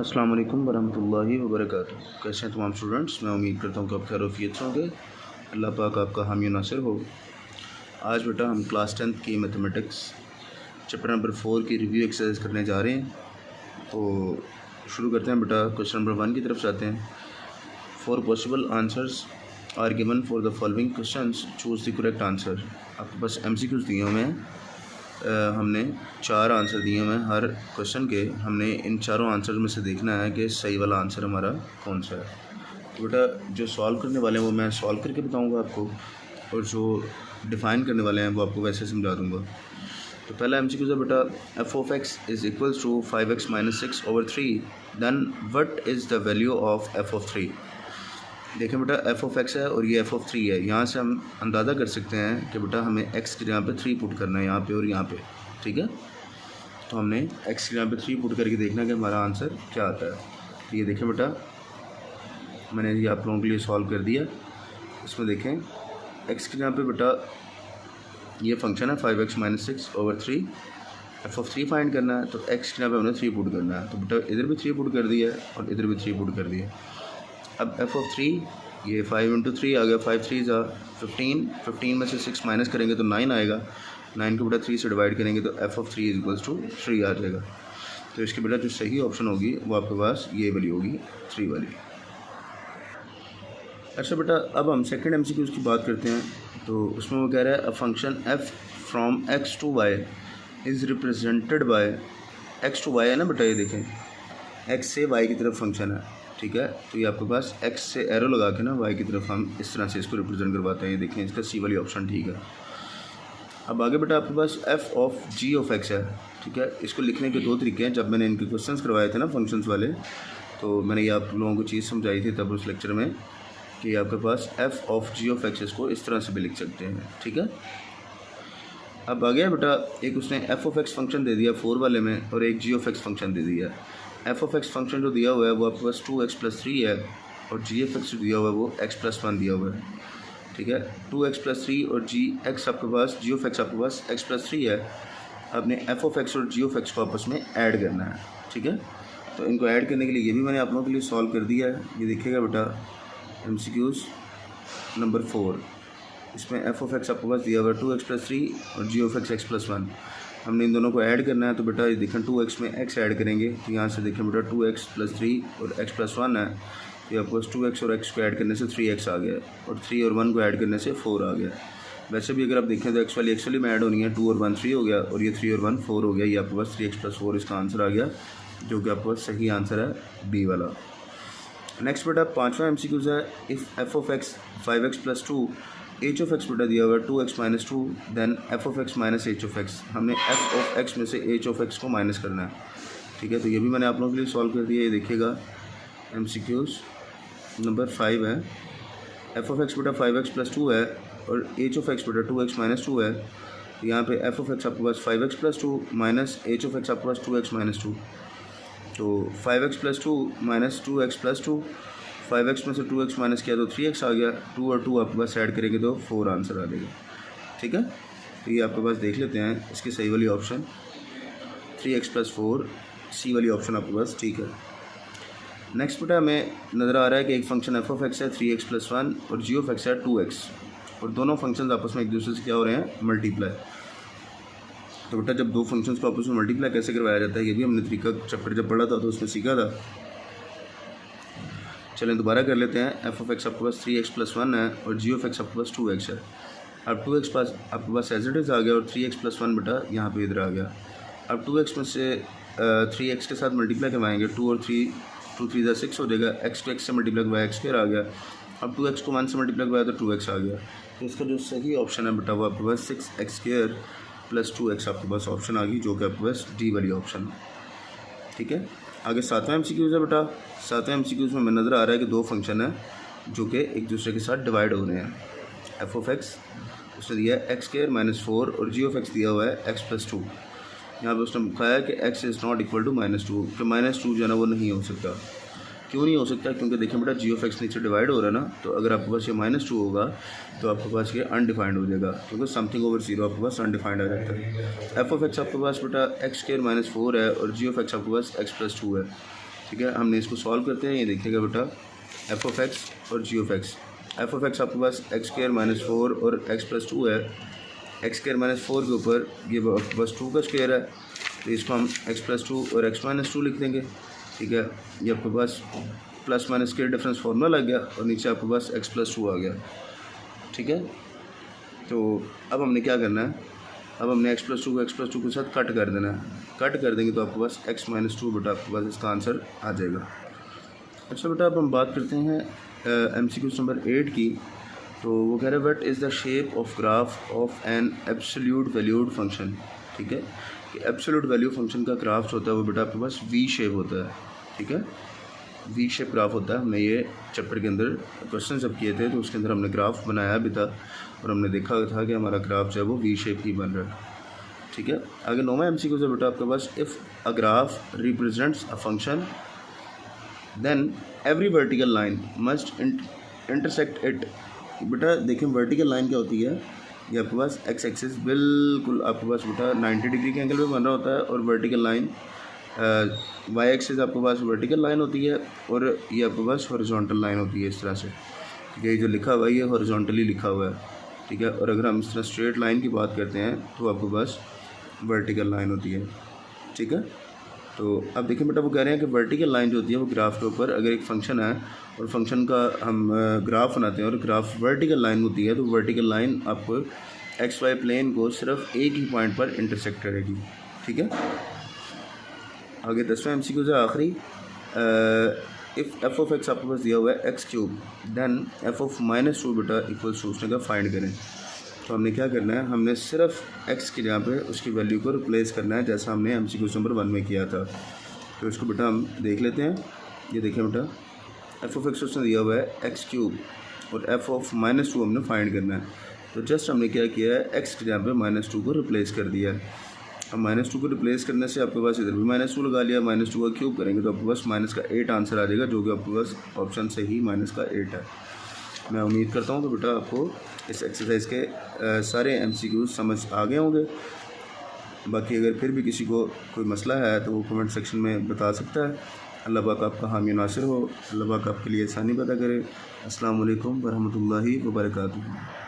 अस्सलाम वालेकुम वरहमतुल्लाहि वबरकातुहू। कैसे हैं तमाम स्टूडेंट्स? मैं उम्मीद करता हूँ कि आप खैरियत से होंगे। अल्लाह पाक आपका हामी और नासिर हो। आज बेटा हम क्लास 10th की मैथमेटिक्स चैप्टर नंबर 4 की रिव्यू एक्सरसाइज करने जा रहे हैं। तो शुरू करते हैं बेटा। क्वेश्चन नंबर 1 की तरफ जाते हैं। 4 possible answers are given for the following questions, choose the correct answer. आपके पास MCQs दिए हुए हैं। हमने 4 आंसर दिए हुए हैं हर क्वेश्चन के। हमने इन चारों आंसर में से देखना है कि सही वाला आंसर हमारा कौन सा है। तो बेटा जो सॉल्व करने वाले हैं वो मैं सॉल्व करके बताऊंगा आपको, और जो डिफ़ाइन करने वाले हैं वो आपको वैसे समझा दूंगा। तो पहला MCQ है बेटा, f(x) is equals to 5x - 6/3, then what is the value of f(3)। देखें बेटा, f(x) है और ये f(3) है। यहाँ से हम अंदाज़ा कर सकते हैं कि बेटा हमें x की जगह पे 3 पुट करना है, यहाँ पे और यहाँ पे। ठीक है, तो हमने x की जगह पे 3 पुट करके देखना है कि हमारा आंसर क्या आता है। तो ये देखें बेटा, मैंने ये आप लोगों के लिए सॉल्व कर दिया। इसमें देखें x की जगह पे बेटा ये फंक्शन है 5x - 6/3, f(3) फाइंड करना है। तो x की जगह पे हमने 3 पुट करना है। तो बेटा इधर भी 3 पुट कर दिया है और इधर भी 3 पुट कर दिया। अब f(3) ये 5 × 3 आ गया, 5 3 15, 15 में से 6 माइनस करेंगे तो 9 आएगा। 9 को बेटा 3 से डिवाइड करेंगे तो f(3) = 3 आ जाएगा। तो इसकी बेटा जो सही ऑप्शन होगी वो आपके पास ये वाली होगी, 3 वाली। अच्छा बेटा, अब हम सेकंड MCQ की बात करते हैं। तो उसमें वो कह रहा है, a function f from x to y is represented by x to y है ना बेटा, ये देखें x से y की तरफ फंक्शन है। ठीक है, तो ये आपके पास x से एरो लगा के ना y की तरफ हम इस तरह से इसको रिप्रेजेंट करवाते हैं। ये देखें, इसका C वाली ऑप्शन ठीक है। अब आगे बेटा आपके पास f(g)(x) है। ठीक है, इसको लिखने के 2 तरीके हैं। जब मैंने इनके क्वेश्चंस करवाए थे ना फंक्शंस वाले, तो मैंने ये आप लोगों को चीज़ समझाई थी तब उस लेक्चर में कि आपके पास f(g)(x) इसको इस तरह से भी लिख सकते हैं। ठीक है, अब आ गया बेटा, एक उसने f(x) फंक्शन दे दिया 4 वाले में और एक g(x) फंक्शन दे दिया। f(x) फंक्शन जो दिया हुआ है वो आपके पास 2x + 3 है, और g(x) जो दिया हुआ है वो x + 1 दिया हुआ है। ठीक है, 2x + 3 और g(x) आपके पास आपके पास x + 3 है। आपने f(x) और g(x) को आपस में ऐड करना है। ठीक है, तो इनको ऐड करने के लिए ये भी मैंने आप लोगों के लिए सॉल्व कर दिया है। ये देखिएगा बेटा, MCQs नंबर 4, इसमें f(x) आपके पास दिया हुआ है 2x + 3 और g(x) x + 1। हमने इन दोनों को ऐड करना है। तो बेटा ये देखें, 2x में x ऐड करेंगे तो यहाँ से देखें बेटा 2x + 3 और x + 1 है। तो आपके पास 2x और x को ऐड करने से 3x आ गया, और 3 और 1 को ऐड करने से 4 आ गया। वैसे भी अगर आप देखें तो x वाली में ऐड होनी है, 2 और 1 3 हो गया, और ये 3 और 1 4 हो गया। ये आपके पास 3x + 4 इसका आंसर आ गया, जो कि आपके पास सही आंसर है B वाला। नेक्स्ट बेटा 5वां MCQ है, इफ़ f(x) 5x + 2 h(x) बेटा दिया हुआ है 2x - 2, देन f(x) - h(x). हमने f(x) में से h(x) को माइनस करना है। ठीक है, तो ये भी मैंने आप लोगों के लिए सॉल्व कर दिया। ये देखिएगा, MCQs नंबर 5 है। f(x) बेटा 5x + 2 है और h(x) बेटा 2x - 2 है। तो यहाँ पे f(x) आपके पास 5x + 2 माइनस h(x) आपके पास 2x - 2। तो 5x + 2 - 2x + 2, 5x में से 2x माइनस किया तो 3x आ गया। 2 और 2 आपके पास ऐड करेंगे तो 4 आंसर आ जाएगा। ठीक है, तो ये आपके पास देख लेते हैं इसकी सही वाली ऑप्शन 3x + 4, C वाली ऑप्शन आपके पास ठीक है। नेक्स्ट बेटा हमें नज़र आ रहा है कि एक फंक्शन f(x) है 3x + 1 और g(x) है 2x, और दोनों फंक्शन आपस में एक दूसरे से क्या हो रहे हैं, मल्टीप्लाई। तो बेटा जब दो फंक्शंस को आपस में मल्टीप्लाई कैसे करवाया जाता है, ये भी हमने तरीका चैप्टर जब पढ़ा था तो उसमें सीखा था। चलें दोबारा कर लेते हैं। f(x) आपके पास 3x + 1 है और g(x) आपके पास 2x है। अब 2x पास आपके पास एज इट इज़ आ गया, और 3x + 1 बेटा यहाँ पे इधर आ गया। अब 2x में से 3x के साथ मल्टीप्लाई करवाएंगे, 2 और 3, 2 3 = 6 हो जाएगा। x को x से मल्टीप्लाई करवाया x² आ गया। अब 2x को 1 से मल्टीप्लाई करवाया तो 2x आ गया। तो इसका जो सही ऑप्शन है बेटा वो आपके पास 6x² + 2x आपके पास ऑप्शन आ गई, जो कि आपके पास D वाली ऑप्शन है। ठीक है, आगे 7वां MCQ है बेटा। 7वें MCQ में हमें नज़र आ रहा है कि दो फंक्शन है जो कि एक दूसरे के साथ डिवाइड हो रहे हैं। f(x) उसने दिया है x² - 4 और g(x) दिया हुआ है x + 2। यहाँ पे उसने लिखा है कि x is not equal to -2, कि -2 जो है ना वो नहीं हो सकता। क्यों नहीं हो सकता? क्योंकि देखें बेटा g(x) नीचे डिवाइड हो रहा है ना, तो अगर आपके पास ये -2 होगा तो आपके पास ये अनडिफाइंड हो जाएगा, क्योंकि समथिंग ओवर 0 आपके पास अनडिफाइंड आ जाता है। f(x) आपके पास बेटा x² - 4 है और g(x) आपके पास x + 2 है। ठीक है, हमने इसको सॉल्व करते हैं। ये देखिएगा बेटा एफ ऑफ एक्स और G of X. F of X आपके पास एक्स स्क्वायर माइनस 4 और एक्स प्लस 2 है। एक्स स्क्वायर माइनस 4 के ऊपर ये बस 2 का स्क्वायर है, तो इसको हम एक्स प्लस 2 और एक्स माइनस 2 लिख देंगे। ठीक है, ये आपके पास प्लस माइनस के डिफरेंस फॉर्मूला लग गया और नीचे आपके पास एक्स प्लस 2 आ गया। ठीक है, तो अब हमने क्या करना है, अब हमने एक्स प्लस 2 को एक्स प्लस 2 के साथ कट कर देना है। कट कर देंगे तो आपके पास एक्स माइनस 2 बेटा आपके पास इसका आंसर आ जाएगा। अच्छा बेटा, अब हम बात करते हैं MCQ नंबर 8 की। तो वो कह रहे हैं what is the shape of graph of an absolute valued function. ठीक है, कि एब्सोल्यूट वैल्यू फंक्शन का ग्राफ होता है वो बेटा आपके पास वी शेप होता है। ठीक है, वी शेप ग्राफ होता है। हमने ये चैप्टर के अंदर क्वेश्चन जब किए थे तो उसके अंदर हमने ग्राफ बनाया भी था और हमने देखा था कि हमारा ग्राफ जो है वो वी शेप ही बन रहा है। ठीक है, आगे 9वां MCQ से बेटा आपके पास if a graph represents a function then every vertical line must intersect it. बेटा देखें वर्टिकल लाइन क्या होती है, ये आपके पास एक्स एक्सिस बिल्कुल आपके पास बेटा 90 डिग्री के एंगल पे बन रहा होता है और वर्टिकल लाइन वाई एक्सिस आपके पास वर्टिकल लाइन होती है और ये आपके पास हॉरिजॉन्टल लाइन होती है इस तरह से। ठीक है, ये जो लिखा हुआ है ये हॉरिजॉन्टली लिखा हुआ है। ठीक है, और अगर हम इस तरह स्ट्रेट लाइन की बात करते हैं तो आपके पास वर्टिकल लाइन होती है। ठीक है, तो अब देखिए बेटा वो कह रहे हैं कि वर्टिकल लाइन जो होती है वो ग्राफ के ऊपर अगर एक फंक्शन है और फंक्शन का हम ग्राफ बनाते हैं और ग्राफ वर्टिकल लाइन होती है तो वर्टिकल लाइन आपको एक्स वाई प्लेन को सिर्फ एक ही पॉइंट पर इंटरसेक्ट करेगी। ठीक है, आगे 10वां MCQ से आखिरी इफ़ एफ ऑफ एक्स आपके पास दिया हुआ है x cube then f of minus 2 बेटा इक्वल्स टू उसने का फाइंड करें। तो हमने क्या करना है, हमने सिर्फ एक्स की जगह पे उसकी वैल्यू को रिप्लेस करना है जैसा हमने MCQ नंबर 1 में किया था। तो इसको बेटा हम देख लेते हैं। ये देखें बेटा एफ ऑफ एक्स उसने दिया हुआ है एक्स क्यूब और एफ ऑफ माइनस 2 हमने फाइंड करना है। तो जस्ट हमने क्या किया है, एक्स की जगह पे -2 को रिप्लेस कर दिया है। अब -2 को रिप्लेस करने से आपके पास इधर भी -2 लगा लिया, -2 का क्यूब करेंगे तो आपके पास -8 आंसर आ जाएगा, जो कि आपके पास ऑप्शन से ही -8 है। मैं उम्मीद करता हूँ कि बेटा आपको इस एक्सरसाइज के सारे MCQ समझ आ गए होंगे। बाकी अगर फिर भी किसी को कोई मसला है तो वो कमेंट सेक्शन में बता सकता है। अल्लाह पाक आपका हामी नासिर हो, अल्लाह पाक आपके लिए आसानी पैदा करे। अस्सलाम वालेकुम वरहमतुल्लाहि वबरकातुहू।